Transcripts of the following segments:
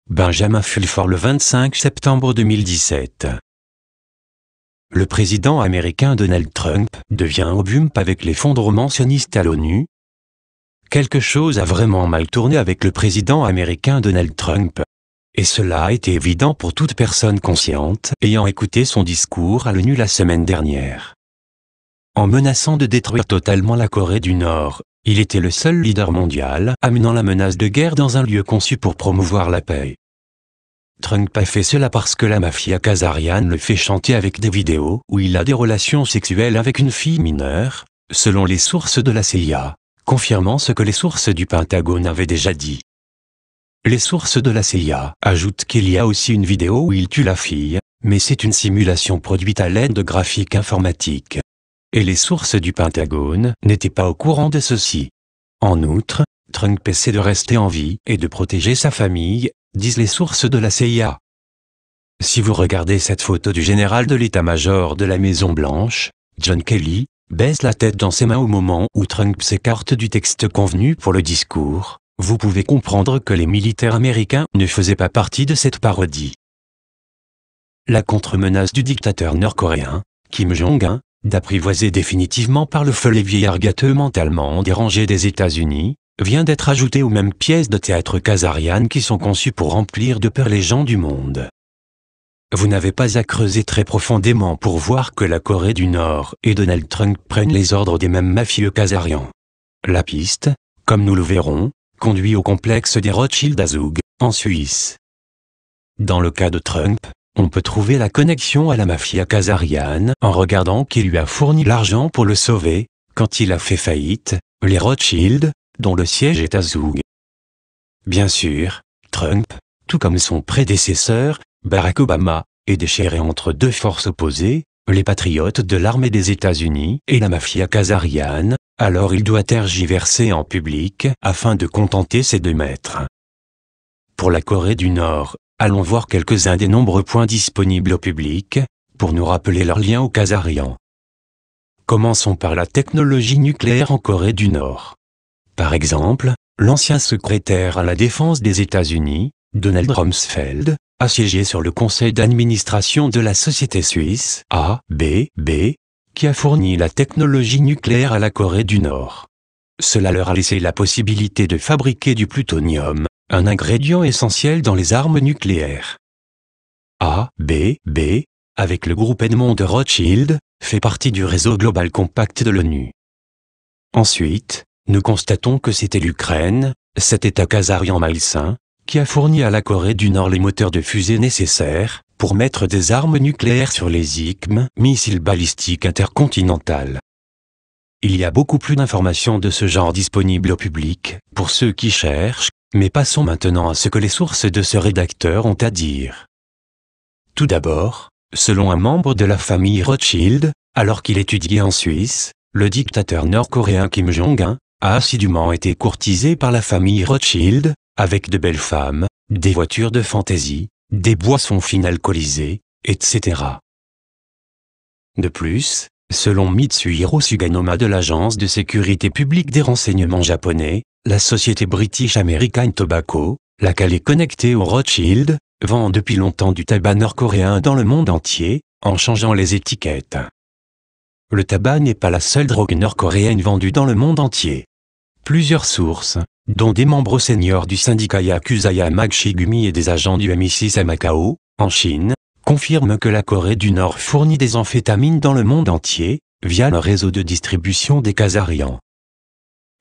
Benjamin Fulford le 25 septembre 2017. Le président américain Donald Trump devient obump avec l'effondrement sioniste à l'ONU. Quelque chose a vraiment mal tourné avec le président américain Donald Trump. Et cela a été évident pour toute personne consciente ayant écouté son discours à l'ONU la semaine dernière. En menaçant de détruire totalement la Corée du Nord, il était le seul leader mondial amenant la menace de guerre dans un lieu conçu pour promouvoir la paix. Trump a fait cela parce que la mafia khazariane le fait chanter avec des vidéos où il a des relations sexuelles avec une fille mineure, selon les sources de la CIA, confirmant ce que les sources du Pentagone avaient déjà dit. Les sources de la CIA ajoutent qu'il y a aussi une vidéo où il tue la fille, mais c'est une simulation produite à l'aide de graphiques informatiques. Et les sources du Pentagone n'étaient pas au courant de ceci. En outre, Trump essaie de rester en vie et de protéger sa famille, disent les sources de la CIA. Si vous regardez cette photo du général de l'état-major de la Maison-Blanche, John Kelly, baisse la tête dans ses mains au moment où Trump s'écarte du texte convenu pour le discours, vous pouvez comprendre que les militaires américains ne faisaient pas partie de cette parodie. La contre-menace du dictateur nord-coréen, Kim Jong-un, d'apprivoiser définitivement par le feu les vieillards gâteux mentalement dérangés des États-Unis, vient d'être ajoutée aux mêmes pièces de théâtre khazarianes qui sont conçues pour remplir de peur les gens du monde. Vous n'avez pas à creuser très profondément pour voir que la Corée du Nord et Donald Trump prennent les ordres des mêmes mafieux khazarians. La piste, comme nous le verrons, conduit au complexe des Rothschild à Zug, en Suisse. Dans le cas de Trump, on peut trouver la connexion à la mafia khazariane en regardant qui lui a fourni l'argent pour le sauver, quand il a fait faillite, les Rothschild, dont le siège est à Zug. Bien sûr, Trump, tout comme son prédécesseur, Barack Obama, est déchiré entre deux forces opposées, les patriotes de l'armée des États-Unis et la mafia khazariane, alors il doit tergiverser en public afin de contenter ses deux maîtres. Pour la Corée du Nord, allons voir quelques-uns des nombreux points disponibles au public, pour nous rappeler leur lien aux khazarians. Commençons par la technologie nucléaire en Corée du Nord. Par exemple, l'ancien secrétaire à la défense des États-Unis, Donald Rumsfeld, a siégé sur le conseil d'administration de la société suisse ABB, qui a fourni la technologie nucléaire à la Corée du Nord. Cela leur a laissé la possibilité de fabriquer du plutonium, un ingrédient essentiel dans les armes nucléaires. ABB, avec le groupe Edmond de Rothschild, fait partie du réseau Global Compact de l'ONU. Ensuite, nous constatons que c'était l'Ukraine, cet État khazarien malsain, qui a fourni à la Corée du Nord les moteurs de fusée nécessaires pour mettre des armes nucléaires sur les ICM, missiles balistiques intercontinentales. Il y a beaucoup plus d'informations de ce genre disponibles au public, pour ceux qui cherchent, mais passons maintenant à ce que les sources de ce rédacteur ont à dire. Tout d'abord, selon un membre de la famille Rothschild, alors qu'il étudiait en Suisse, le dictateur nord-coréen Kim Jong-un a assidûment été courtisé par la famille Rothschild, avec de belles femmes, des voitures de fantaisie, des boissons fines alcoolisées, etc. De plus, selon Mitsuhiro Suganoma de l'agence de sécurité publique des renseignements japonais, la société British American Tobacco, laquelle est connectée au Rothschild, vend depuis longtemps du tabac nord-coréen dans le monde entier, en changeant les étiquettes. Le tabac n'est pas la seule drogue nord-coréenne vendue dans le monde entier. Plusieurs sources, dont des membres seniors du syndicat Yakuza Yamag Shigumi et des agents du MI6 à Macao, en Chine, confirment que la Corée du Nord fournit des amphétamines dans le monde entier, via le réseau de distribution des khazarians.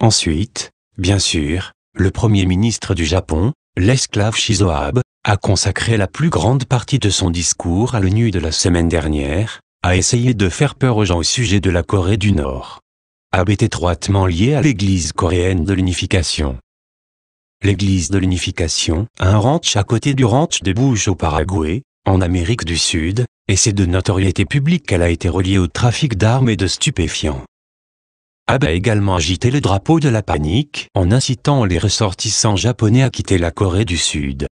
Ensuite, bien sûr, le Premier ministre du Japon, l'esclave Shinzo Abe, a consacré la plus grande partie de son discours à l'ONU de la semaine dernière, à essayer de faire peur aux gens au sujet de la Corée du Nord. Abe est étroitement lié à l'Église coréenne de l'unification. L'Église de l'unification a un ranch à côté du ranch de Bush au Paraguay, en Amérique du Sud, et c'est de notoriété publique qu'elle a été reliée au trafic d'armes et de stupéfiants. Abe a également agité le drapeau de la panique en incitant les ressortissants japonais à quitter la Corée du Sud.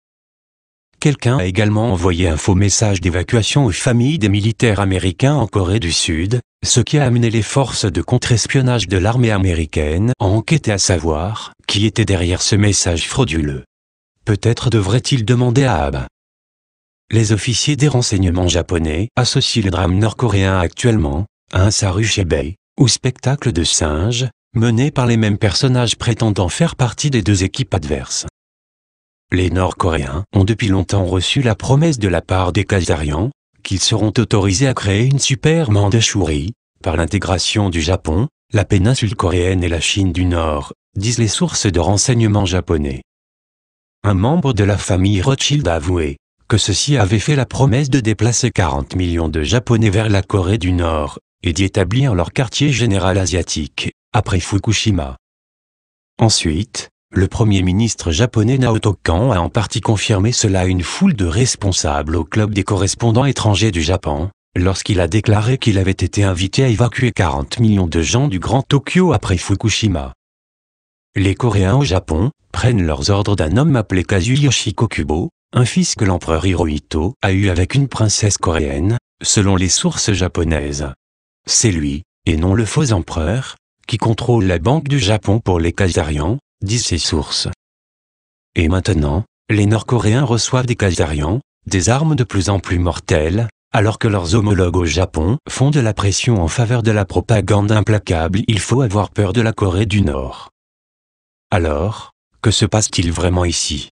Quelqu'un a également envoyé un faux message d'évacuation aux familles des militaires américains en Corée du Sud, ce qui a amené les forces de contre-espionnage de l'armée américaine à enquêter à savoir qui était derrière ce message frauduleux. peut-être devrait-il demander à Abe. Les officiers des renseignements japonais associent le drame nord-coréen actuellement à un Sarushebei, ou spectacle de singes, mené par les mêmes personnages prétendant faire partie des deux équipes adverses. Les Nord-Coréens ont depuis longtemps reçu la promesse de la part des Khazarians qu'ils seront autorisés à créer une super Mandchourie, par l'intégration du Japon, la péninsule coréenne et la Chine du Nord, disent les sources de renseignements japonais. Un membre de la famille Rothschild a avoué que ceux-ci avaient fait la promesse de déplacer 40 millions de Japonais vers la Corée du Nord et d'y établir leur quartier général asiatique, après Fukushima. Ensuite, le Premier ministre japonais Naoto Kan a en partie confirmé cela à une foule de responsables au club des correspondants étrangers du Japon, lorsqu'il a déclaré qu'il avait été invité à évacuer 40 millions de gens du Grand Tokyo après Fukushima. Les Coréens au Japon prennent leurs ordres d'un homme appelé Kazuyoshi Kokubo, un fils que l'empereur Hirohito a eu avec une princesse coréenne, selon les sources japonaises. C'est lui, et non le faux empereur, qui contrôle la Banque du Japon pour les Khazarians, disent ces sources. Et maintenant, les Nord-Coréens reçoivent des Khazarians, des armes de plus en plus mortelles, alors que leurs homologues au Japon font de la pression en faveur de la propagande implacable. Il faut avoir peur de la Corée du Nord. Alors, que se passe-t-il vraiment ici?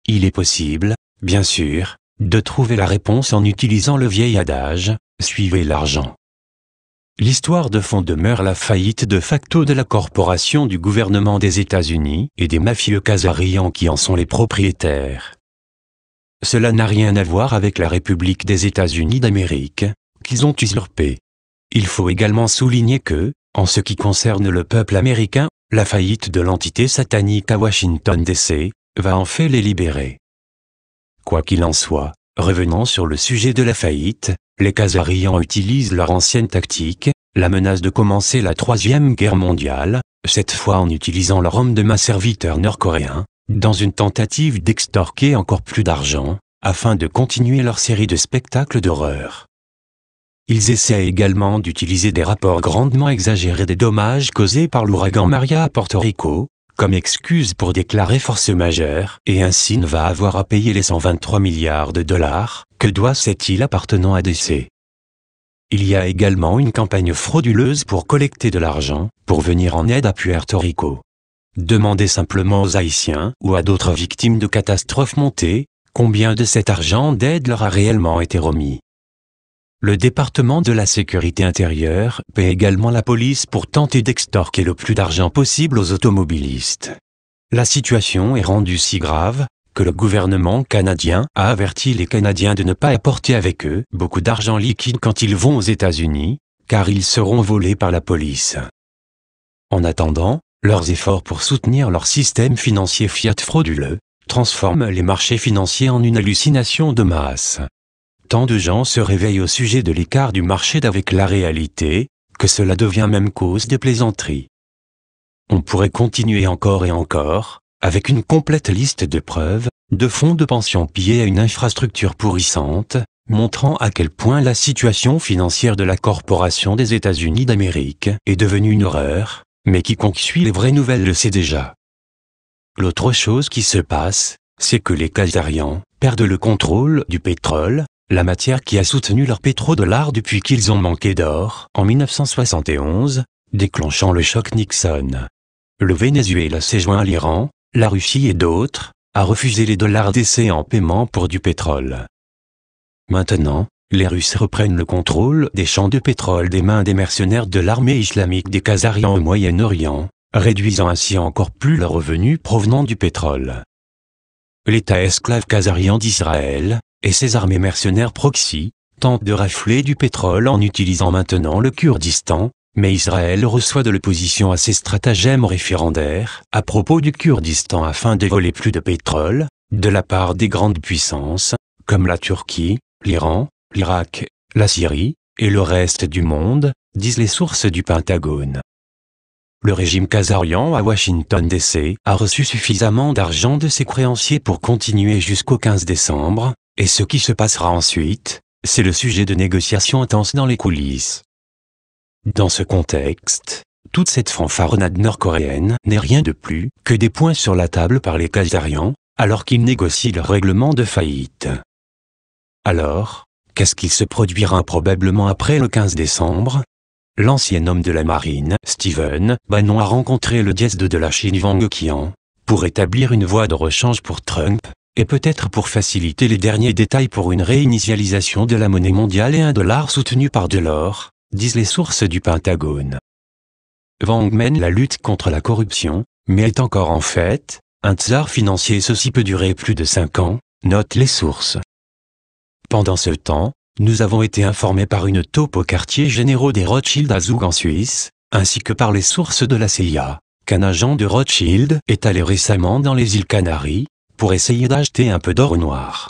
Il est possible, bien sûr, de trouver la réponse en utilisant le vieil adage « suivez l'argent ». L'histoire de fond demeure la faillite de facto de la corporation du gouvernement des États-Unis et des mafieux Khazarians qui en sont les propriétaires. Cela n'a rien à voir avec la République des États-Unis d'Amérique, qu'ils ont usurpée. Il faut également souligner que, en ce qui concerne le peuple américain, la faillite de l'entité satanique à Washington D.C. va en fait les libérer. Quoi qu'il en soit, revenons sur le sujet de la faillite, les Khazarians utilisent leur ancienne tactique, la menace de commencer la Troisième Guerre mondiale, cette fois en utilisant leur homme de main serviteur nord-coréen, dans une tentative d'extorquer encore plus d'argent, afin de continuer leur série de spectacles d'horreur. Ils essaient également d'utiliser des rapports grandement exagérés des dommages causés par l'ouragan Maria à Porto Rico, comme excuse pour déclarer force majeure, et ainsi ne va avoir à payer les 123 milliards de dollars que doit cette île appartenant à D.C. Il y a également une campagne frauduleuse pour collecter de l'argent, pour venir en aide à Puerto Rico. Demandez simplement aux Haïtiens ou à d'autres victimes de catastrophes montées, combien de cet argent d'aide leur a réellement été remis. Le département de la sécurité intérieure paie également la police pour tenter d'extorquer le plus d'argent possible aux automobilistes. La situation est rendue si grave que le gouvernement canadien a averti les Canadiens de ne pas apporter avec eux beaucoup d'argent liquide quand ils vont aux États-Unis, car ils seront volés par la police. En attendant, leurs efforts pour soutenir leur système financier fiat frauduleux transforment les marchés financiers en une hallucination de masse. Tant de gens se réveillent au sujet de l'écart du marché avec la réalité, que cela devient même cause de plaisanterie. On pourrait continuer encore et encore, avec une complète liste de preuves, de fonds de pension pillés à une infrastructure pourrissante, montrant à quel point la situation financière de la corporation des États-Unis d'Amérique est devenue une horreur, mais quiconque suit les vraies nouvelles le sait déjà. L'autre chose qui se passe, c'est que les Khazarians perdent le contrôle du pétrole, la matière qui a soutenu leur pétrodollar depuis qu'ils ont manqué d'or en 1971, déclenchant le choc Nixon. Le Venezuela s'est joint à l'Iran, la Russie et d'autres, à refuser les dollars d'essai en paiement pour du pétrole. Maintenant, les Russes reprennent le contrôle des champs de pétrole des mains des mercenaires de l'armée islamique des Khazarians au Moyen-Orient, réduisant ainsi encore plus leurs revenus provenant du pétrole. L'État esclave khazarian d'Israël et ses armées mercenaires proxy tentent de rafler du pétrole en utilisant maintenant le Kurdistan, mais Israël reçoit de l'opposition à ces stratagèmes référendaires à propos du Kurdistan afin de voler plus de pétrole, de la part des grandes puissances, comme la Turquie, l'Iran, l'Irak, la Syrie, et le reste du monde, disent les sources du Pentagone. Le régime khazarian à Washington D.C. a reçu suffisamment d'argent de ses créanciers pour continuer jusqu'au 15 décembre, et ce qui se passera ensuite, c'est le sujet de négociations intenses dans les coulisses. Dans ce contexte, toute cette fanfaronnade nord-coréenne n'est rien de plus que des points sur la table par les Khazarians, alors qu'ils négocient leur règlement de faillite. Alors, qu'est-ce qui se produira probablement après le 15 décembre? L'ancien homme de la marine, Stephen Bannon, a rencontré le dièse de la Chine Wang Qian, pour établir une voie de rechange pour Trump, et peut-être pour faciliter les derniers détails pour une réinitialisation de la monnaie mondiale et un dollar soutenu par de l'or, disent les sources du Pentagone. Wang mène la lutte contre la corruption, mais est encore en fait un tsar financier. Ceci peut durer plus de 5 ans, notent les sources. Pendant ce temps, nous avons été informés par une taupe aux quartiers généraux des Rothschild à Zug en Suisse, ainsi que par les sources de la CIA, qu'un agent de Rothschild est allé récemment dans les îles Canaries, pour essayer d'acheter un peu d'or noir.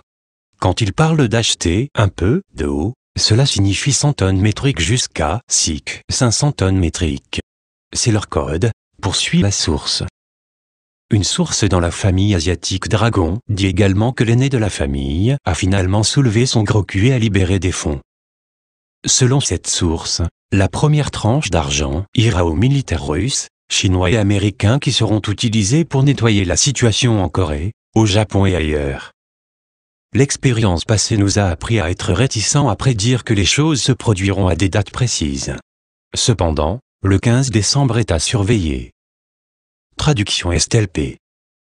Quand il parle d'acheter un peu d'eau, cela signifie 100 tonnes métriques jusqu'à 500 tonnes métriques. C'est leur code, poursuit la source. Une source dans la famille asiatique Dragon dit également que l'aîné de la famille a finalement soulevé son gros cul et a libéré des fonds. Selon cette source, la première tranche d'argent ira aux militaires russes, chinois et américains qui seront utilisés pour nettoyer la situation en Corée, au Japon et ailleurs. L'expérience passée nous a appris à être réticents à prédire que les choses se produiront à des dates précises. Cependant, le 15 décembre est à surveiller. Traduction Estelle P.